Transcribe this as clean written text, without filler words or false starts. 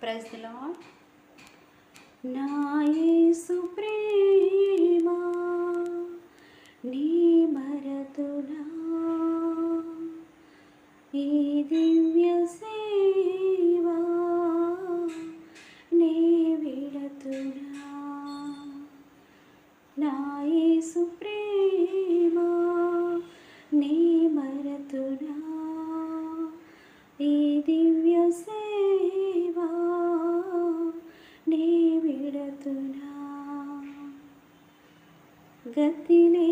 Praise the lord. నా యేసు ప్రేమ నీ మరతునా, ఈ దివ్య సేవా నీ విడతునా. నా యేసు ప్రేమ నీ మరతునా, ఈ దివ్య సేవా నీ విడతునా. గతిలే